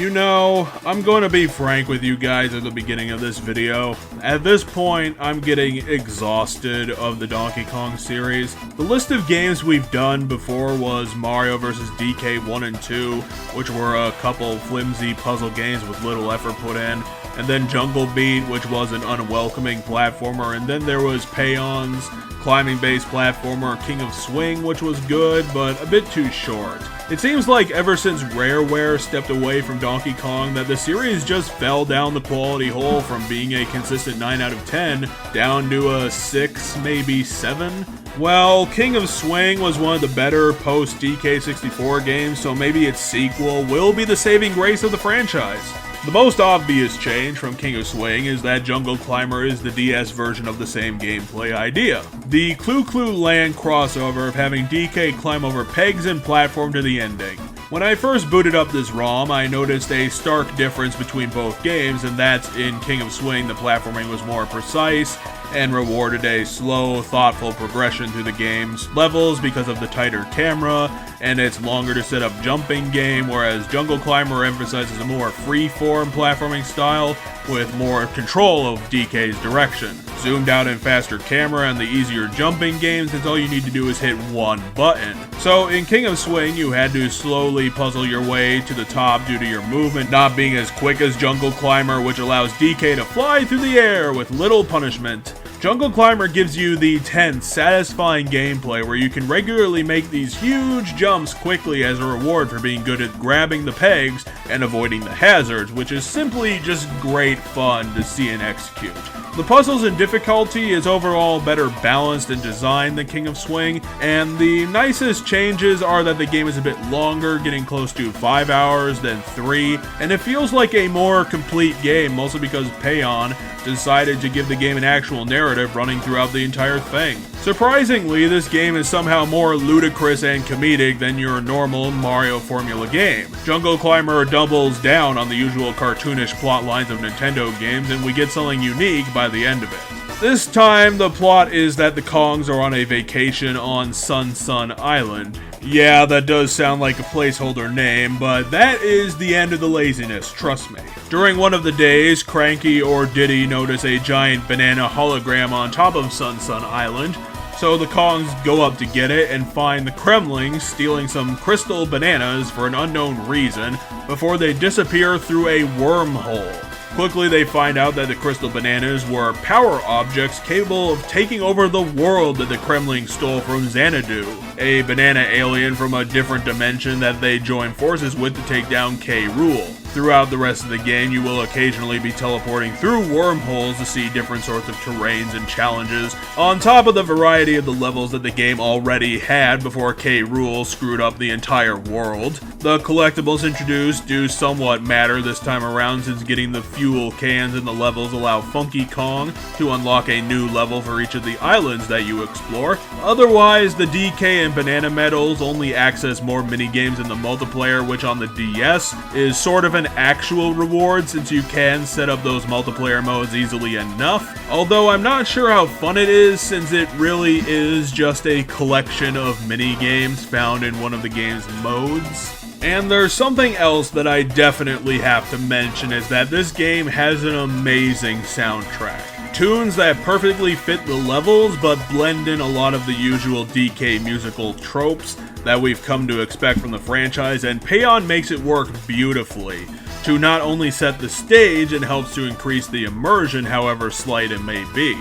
You know, I'm going to be frank with you guys at the beginning of this video. At this point, I'm getting exhausted of the Donkey Kong series. The list of games we've done before was Mario vs. DK 1 and 2, which were a couple flimsy puzzle games with little effort put in, and then Jungle Beat, which was an unwelcoming platformer, and then there was Payon's climbing-based platformer King of Swing, which was good, but a bit too short. It seems like ever since Rareware stepped away from Donkey Kong that the series just fell down the quality hole from being a consistent 9 out of 10 down to a 6, maybe 7. Well, King of Swing was one of the better post-DK64 games, so maybe its sequel will be the saving grace of the franchise. The most obvious change from King of Swing is that Jungle Climber is the DS version of the same gameplay idea. The Clu Clu Land crossover of having DK climb over pegs and platform to the ending. When I first booted up this ROM, I noticed a stark difference between both games, and that's in King of Swing the platforming was more precise and rewarded a slow, thoughtful progression through the game's levels because of the tighter camera and its longer to set up jumping game, whereas Jungle Climber emphasizes a more free-form platforming style with more control of DK's direction. Zoomed out and faster camera and the easier jumping games, since all you need to do is hit one button. So in King of Swing, you had to slowly puzzle your way to the top due to your movement not being as quick as Jungle Climber, which allows DK to fly through the air with little punishment. Jungle Climber gives you the tense, satisfying gameplay where you can regularly make these huge jumps quickly as a reward for being good at grabbing the pegs and avoiding the hazards, which is simply just great fun to see and execute. The puzzles and difficulty is overall better balanced and designed than King of Swing, and the nicest changes are that the game is a bit longer, getting close to 5 hours than 3, and it feels like a more complete game, mostly because Payon decided to give the game an actual narrative running throughout the entire thing. Surprisingly, this game is somehow more ludicrous and comedic than your normal Mario formula game. Jungle Climber doubles down on the usual cartoonish plot lines of Nintendo games, and we get something unique by the end of it. This time, the plot is that the Kongs are on a vacation on Sun Island. Yeah, that does sound like a placeholder name, but that is the end of the laziness, trust me. During one of the days, Cranky or Diddy notice a giant banana hologram on top of Sun Island, so the Kongs go up to get it and find the Kremlings stealing some crystal bananas for an unknown reason before they disappear through a wormhole. Quickly, they find out that the crystal bananas were power objects capable of taking over the world that the Kremlings stole from Xanadu, a banana alien from a different dimension that they join forces with to take down Rool. Throughout the rest of the game, you will occasionally be teleporting through wormholes to see different sorts of terrains and challenges, on top of the variety of the levels that the game already had before Rool screwed up the entire world. The collectibles introduced do somewhat matter this time around, since getting the fuel cans in the levels allow Funky Kong to unlock a new level for each of the islands that you explore. Otherwise, the DK and Banana Medals only access more minigames in the multiplayer, which on the DS is sort of an actual reward since you can set up those multiplayer modes easily enough. Although I'm not sure how fun it is, since it really is just a collection of minigames found in one of the game's modes. And there's something else that I definitely have to mention, is that this game has an amazing soundtrack. Tunes that perfectly fit the levels, but blend in a lot of the usual DK musical tropes that we've come to expect from the franchise, and Payon makes it work beautifully to not only set the stage and helps to increase the immersion, however slight it may be.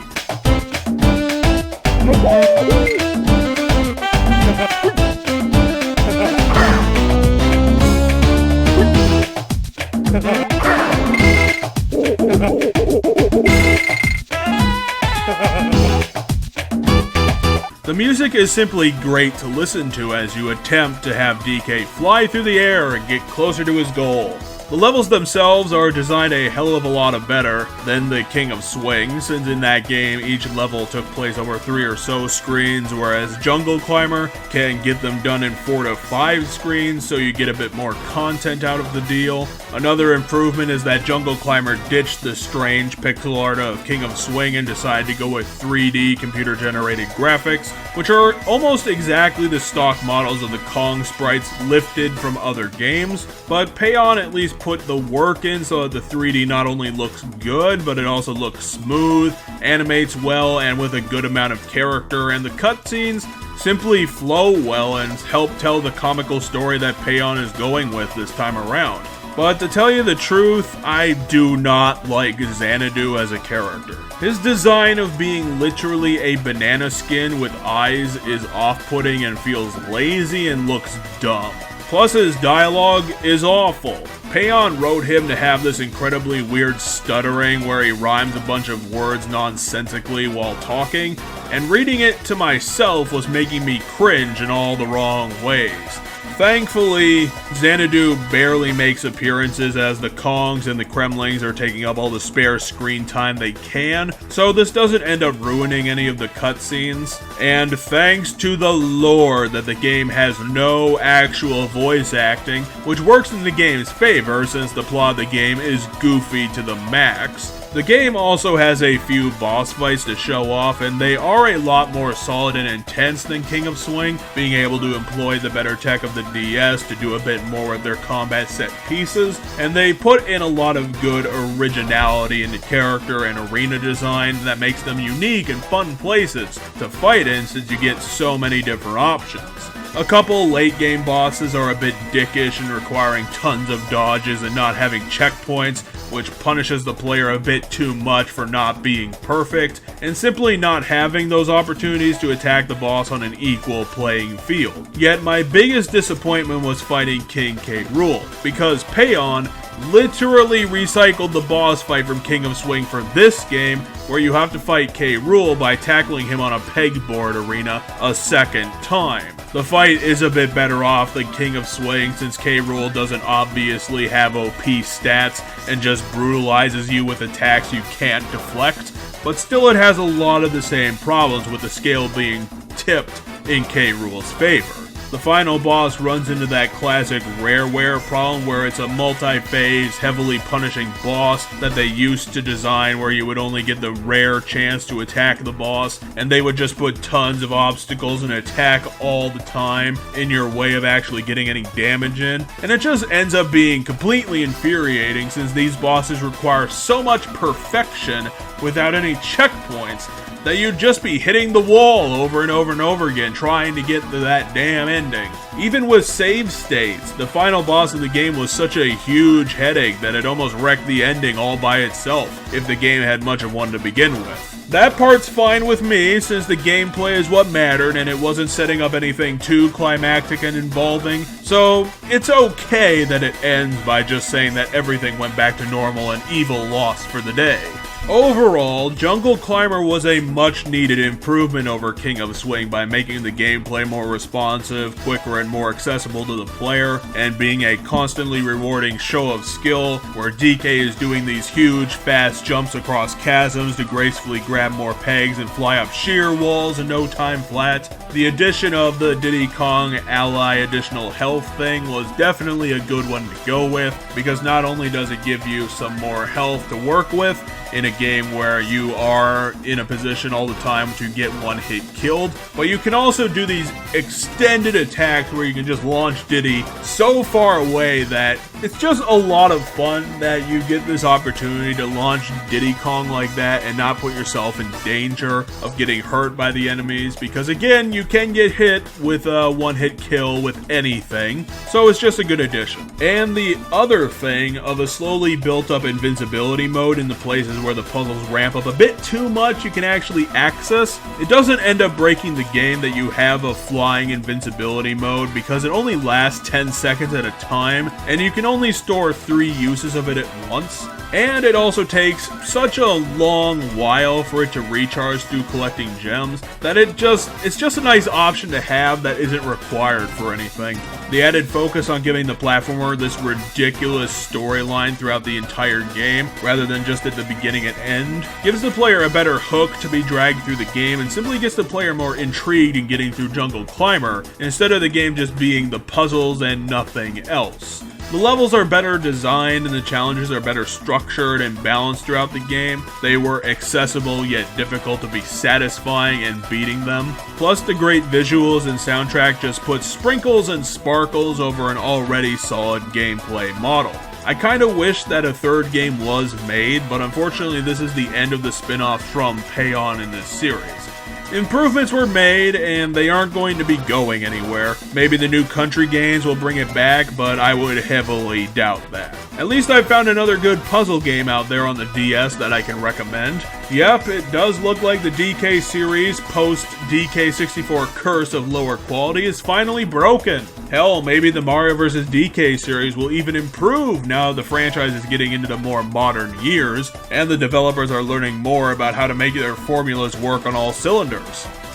The music is simply great to listen to as you attempt to have DK fly through the air and get closer to his goal. The levels themselves are designed a hell of a lot better than the King of Swing, since in that game each level took place over 3 or so screens, whereas Jungle Climber can get them done in 4 to 5 screens, so you get a bit more content out of the deal. Another improvement is that Jungle Climber ditched the strange pixel art of King of Swing and decided to go with 3D computer-generated graphics, which are almost exactly the stock models of the Kong sprites lifted from other games, but Payon at least put the work in so that the 3D not only looks good, but it also looks smooth, animates well, and with a good amount of character, and the cutscenes simply flow well and help tell the comical story that Payon is going with this time around. But to tell you the truth, I do not like Xanadu as a character. His design of being literally a banana skin with eyes is off-putting and feels lazy and looks dumb. Plus his dialogue is awful. Payon wrote him to have this incredibly weird stuttering where he rhymes a bunch of words nonsensically while talking, and reading it to myself was making me cringe in all the wrong ways. Thankfully, Xanadu barely makes appearances as the Kongs and the Kremlings are taking up all the spare screen time they can, so this doesn't end up ruining any of the cutscenes. And thanks to the Lord that the game has no actual voice acting, which works in the game's favor since the plot of the game is goofy to the max. The game also has a few boss fights to show off, and they are a lot more solid and intense than King of Swing, being able to employ the better tech of the DS to do a bit more with their combat set pieces, and they put in a lot of good originality into character and arena design that makes them unique and fun places to fight in since you get so many different options. A couple late game bosses are a bit dickish and requiring tons of dodges and not having checkpoints, which punishes the player a bit too much for not being perfect, and simply not having those opportunities to attack the boss on an equal playing field. Yet my biggest disappointment was fighting King K. Rool, because Payon literally recycled the boss fight from King of Swing for this game, where you have to fight K. Rool by tackling him on a pegboard arena a second time. The fight is a bit better off than King of Swing since K. Rool doesn't obviously have OP stats and just brutalizes you with attacks you can't deflect, but still it has a lot of the same problems with the scale being tipped in K. Rool's favor. The final boss runs into that classic Rareware problem where it's a multi-phase, heavily punishing boss that they used to design where you would only get the rare chance to attack the boss, and they would just put tons of obstacles and attack all the time in your way of actually getting any damage in, and it just ends up being completely infuriating since these bosses require so much perfection without any checkpoints that you'd just be hitting the wall over and over and over again trying to get to that damn ending. Even with save states, the final boss of the game was such a huge headache that it almost wrecked the ending all by itself if the game had much of one to begin with. That part's fine with me since the gameplay is what mattered and it wasn't setting up anything too climactic and involving, so it's okay that it ends by just saying that everything went back to normal and evil lost for the day. Overall, Jungle Climber was a much needed improvement over King of Swing by making the gameplay more responsive, quicker, and more accessible to the player, and being a constantly rewarding show of skill where DK is doing these huge, fast jumps across chasms to gracefully grab more pegs and fly up sheer walls in no time flat. The addition of the Diddy Kong ally additional health thing was definitely a good one to go with, because not only does it give you some more health to work with in a game where you are in a position all the time to get one hit killed, but you can also do these extended attacks where you can just launch Diddy so far away that it's just a lot of fun that you get this opportunity to launch Diddy Kong like that and not put yourself in danger of getting hurt by the enemies, because again, you can get hit with a one-hit kill with anything, so it's just a good addition. And the other thing of a slowly built up invincibility mode in the places where the puzzles ramp up a bit too much you can actually access, it doesn't end up breaking the game that you have a flying invincibility mode, because it only lasts 10 seconds at a time, and you can only store 3 uses of it at once. And it also takes such a long while for it to recharge through collecting gems that it's just a nice option to have that isn't required for anything. The added focus on giving the platformer this ridiculous storyline throughout the entire game, rather than just at the beginning and end, gives the player a better hook to be dragged through the game and simply gets the player more intrigued in getting through Jungle Climber, instead of the game just being the puzzles and nothing else. The levels are better designed and the challenges are better structured and balanced throughout the game. They were accessible yet difficult to be satisfying and beating them. Plus the great visuals and soundtrack just put sprinkles and sparkles over an already solid gameplay model. I kinda wish that a third game was made, but unfortunately this is the end of the spin-off from Payon in this series. Improvements were made, and they aren't going to be going anywhere. Maybe the new country games will bring it back, but I would heavily doubt that. At least I found another good puzzle game out there on the DS that I can recommend. Yep, it does look like the DK series post-DK64 curse of lower quality is finally broken. Hell, maybe the Mario vs. DK series will even improve now the franchise is getting into the more modern years, and the developers are learning more about how to make their formulas work on all cylinders.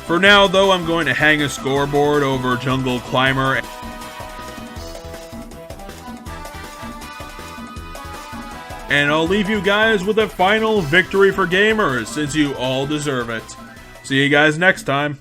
For now, though, I'm going to hang a scoreboard over Jungle Climber. And I'll leave you guys with a final victory for gamers, since you all deserve it. See you guys next time.